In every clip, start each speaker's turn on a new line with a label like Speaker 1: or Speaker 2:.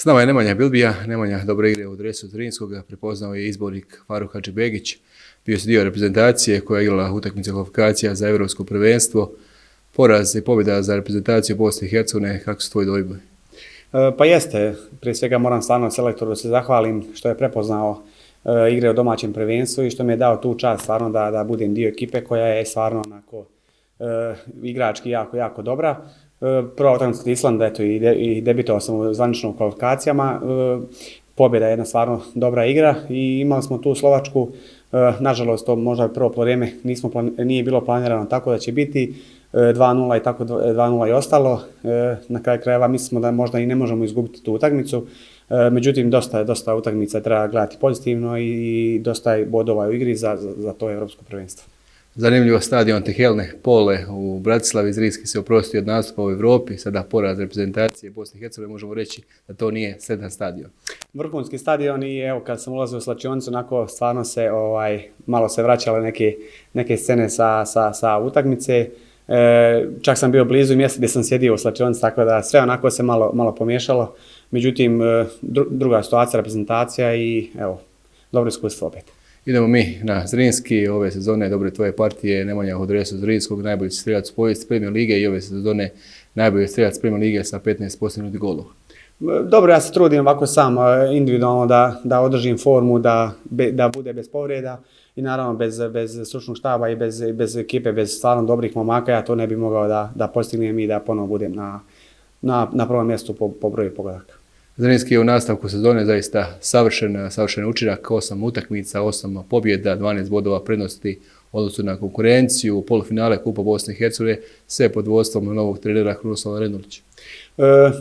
Speaker 1: S nama je Nemanja Bilbija. Nemanja dobro igra u dresu Zrinskog, prepoznao je izbornik Faruk Hadžibegić. Bio si dio reprezentacije koja je igrala utakmice kvalifikacija za Europsko prvenstvo. Poraz i pobjeda za reprezentaciju Bosne i Hercegovine, kako su tvoji dojmovi?
Speaker 2: Pa jeste, prije svega moram stvarno selektoru da se zahvalim što je prepoznao igre u domaćem prvenstvu i što mi je dao tu čast stvarno da budem dio ekipe koja je stvarno onako igrački jako dobra. Prva utakmica protiv Islanda, eto i debitovao sam u zvanično u kvalifikacijama. Pobjeda je jedna stvarno dobra igra i imali smo tu Slovačku. Nažalost, to možda prvo vrijeme nije bilo planirano tako da će biti 2:0 i tako 2:0 i ostalo. Na kraju krajeva mislimo da možda i ne možemo izgubiti tu utakmicu. Međutim, dosta utakmica treba gledati pozitivno i dosta je bodova u igri za to europsko prvenstvo.
Speaker 1: Zanimljivo, stadion Tehelne Pole u Bratislavi. Zrinski se oprostio od nastupa u Europi, sada poraz reprezentacije Bosne i Hercegovine, možemo reći da to nije sretan stadion.
Speaker 2: Vrhunski stadion i evo kad sam ulazio u slačionicu, onako stvarno se malo se vraćale neke scene sa utakmice. Čak sam bio blizu mjesta gdje sam sjedio u slačionici, tako da sve onako se malo pomiješalo. Međutim, druga situacija, reprezentacija i evo, dobro iskustvo opet.
Speaker 1: Idemo mi na Zrinski. Ove sezone dobre tvoje partije, Nemanja u dresu Zrinskog, najbolji strelac u povijesti Premier lige i ove sezone najbolji strelac Premier lige sa 15 postignutih golova.
Speaker 2: Dobro, ja se trudim ovako sam individualno da održim formu, da bude bez povreda i naravno bez stručnog štaba i bez ekipe, bez stvarno dobrih momaka, ja to ne bi mogao da postignem i da ponovo budem na prvom mjestu po broju pogodaka.
Speaker 1: Zrinski je u nastavku sezone zaista savršen učinak, 8 utakmica, 8 pobjeda, 12 bodova prednosti u odnosu na konkurenciju, polufinale Kupa Bosne i Hercegovine, sve pod vodstvom novog trenera Krunoslava Rendulića.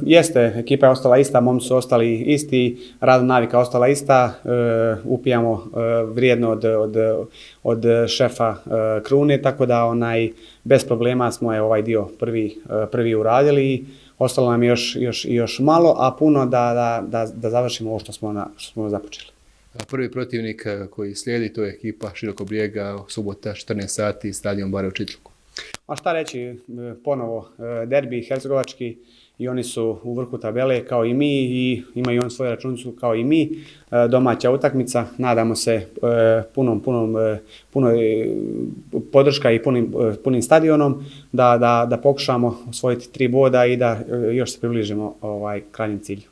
Speaker 2: Jeste, ekipa je ostala ista, momci su ostali isti, radna navika ostala ista, upijamo vrijedno od šefa Krune, tako da bez problema smo ovaj dio prvi uradili. Ostalo nam je još malo, a puno da završimo ovo što smo započeli.
Speaker 1: Prvi protivnik koji slijedi, to je ekipa Širokog Brijega, subota 14 sati, stadion Bare u Čitluku.
Speaker 2: A šta reći, ponovo derbi hercegovački i oni su u vrhu tabele kao i mi i imaju oni svoju računicu kao i mi. Domaća utakmica, nadamo se puno podrška i punim stadionom da pokušamo osvojiti 3 boda i da još se približimo krajnjem cilju.